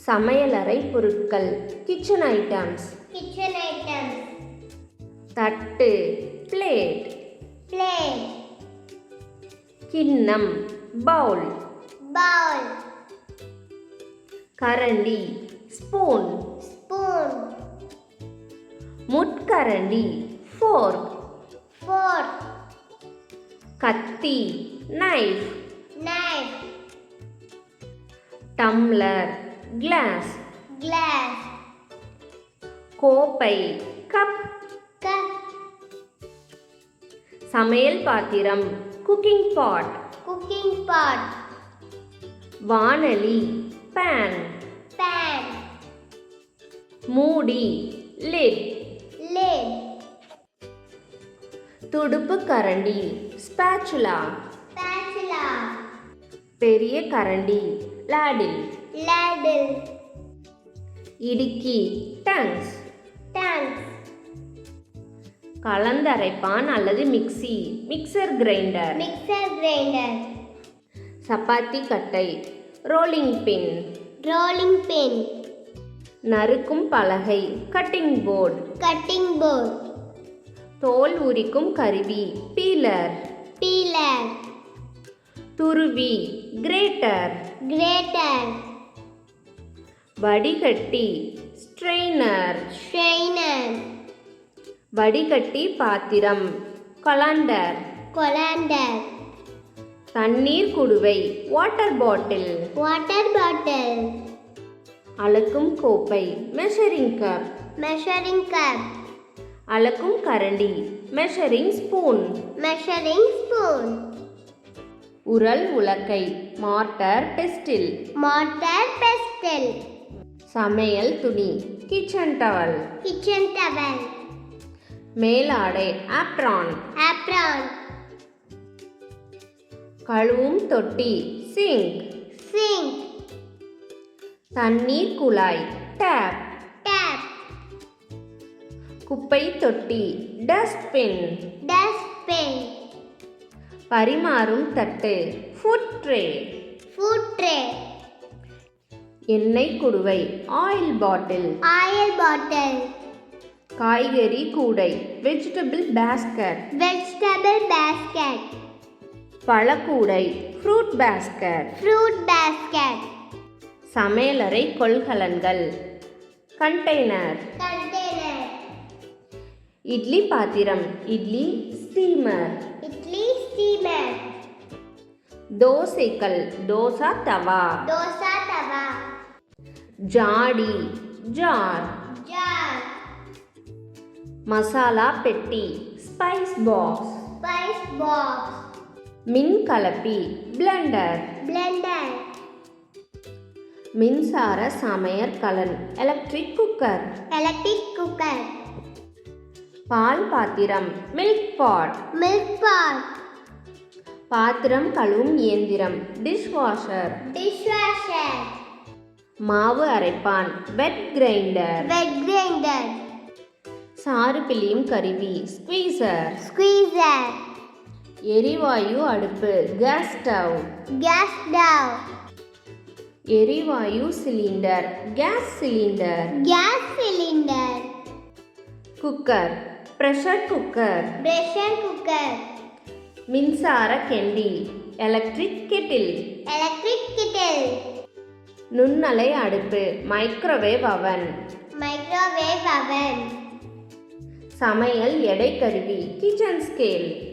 சமையலறை பொருட்கள் kitchen items. தட்டு பிளேட். கிண்ணம் பவுல். கரண்டி ஸ்பூன். முட்கரண்டி ஃபோர்க். கத்தி நைஃப். Tumbler class. கோப்பை கப். சமையல் பாத்திரம் குக்கிங் பாட். வாணலி pan. மூடி லிட். துடுப்பு கரண்டி ஸ்பாச்சுலா. பெரிய கரண்டி லாடில். இடுக்கி டங்ஸ். கலந்தரைப்பான் அல்லது மிக்ஸி மிக்சர் கிரைண்டர். சப்பாத்தி கட்டை ரோலிங் பின். நறுக்கும் பலகை கட்டிங் போர்டு. தோல் உரிக்கும் கருவி பீலர். துருவி கிரேட்டர். வடிகட்டி ஸ்ட்ரெயினர். வடிகட்டி பாத்திரம் கொலாண்டர். தண்ணீர் குடுவை வாட்டர் பாட்டில். அளக்கும் கோப்பை மெஷரிங் கப். அளக்கும் கரண்டி மெஷரிங் ஸ்பூன். உரல் உலக்கை மார்ட்டர் பெஸ்டில். சமையல் துணி கிச்சன் டவல். மேலாடை ஆப்ரான். கழுவும் தொட்டி சிங்க். தண்ணீர் குழாய் டேப். குப்பை தொட்டி டஸ்ட்பின். பரிமாறும் தட்டு ஃபுட் ட்ரே. எண்ணெய் குடுவை ஆயில் பாட்டில். காய்கறி கூடை வெஜிடபிள் பேஸ்கட். பழக்கூடை ஃப்ரூட் பேஸ்கட். சமையலறை கொள்கலன்கள் கண்டெய்னர். இட்லி பாத்திரம் இட்லி ஸ்டீமர். தோசைக்கல் தோசா தவா. ஜாடி ஜார். மசாலா பெட்டி ஸ்பைஸ் பாக்ஸ். மின் கலப்பி பிளெண்டர். மின்சார சமையற்கலன் எலக்ட்ரிக் குக்கர். பால் பாத்திரம் மில்க் பாட். பாத்திரம் கழுவும் இயந்திரம் டிஷ்வாஷர். மாவு அரைப்பான் வெட் கிரைண்டர். சாறு பிழியும் கருவி ஸ்குவீசர். எரிவாயு அடுப்பு கேஸ் ஸ்டவ். எரிவாயு cylinder gas cylinder. Cooker pressure cooker. மின்சார கெண்டி எலக்ட்ரிக் கெட்டில். நுண்ணலை அடுப்பு மைக்ரோவேவ் அவன். சமையல் எடை கருவி கிச்சன் ஸ்கேல்.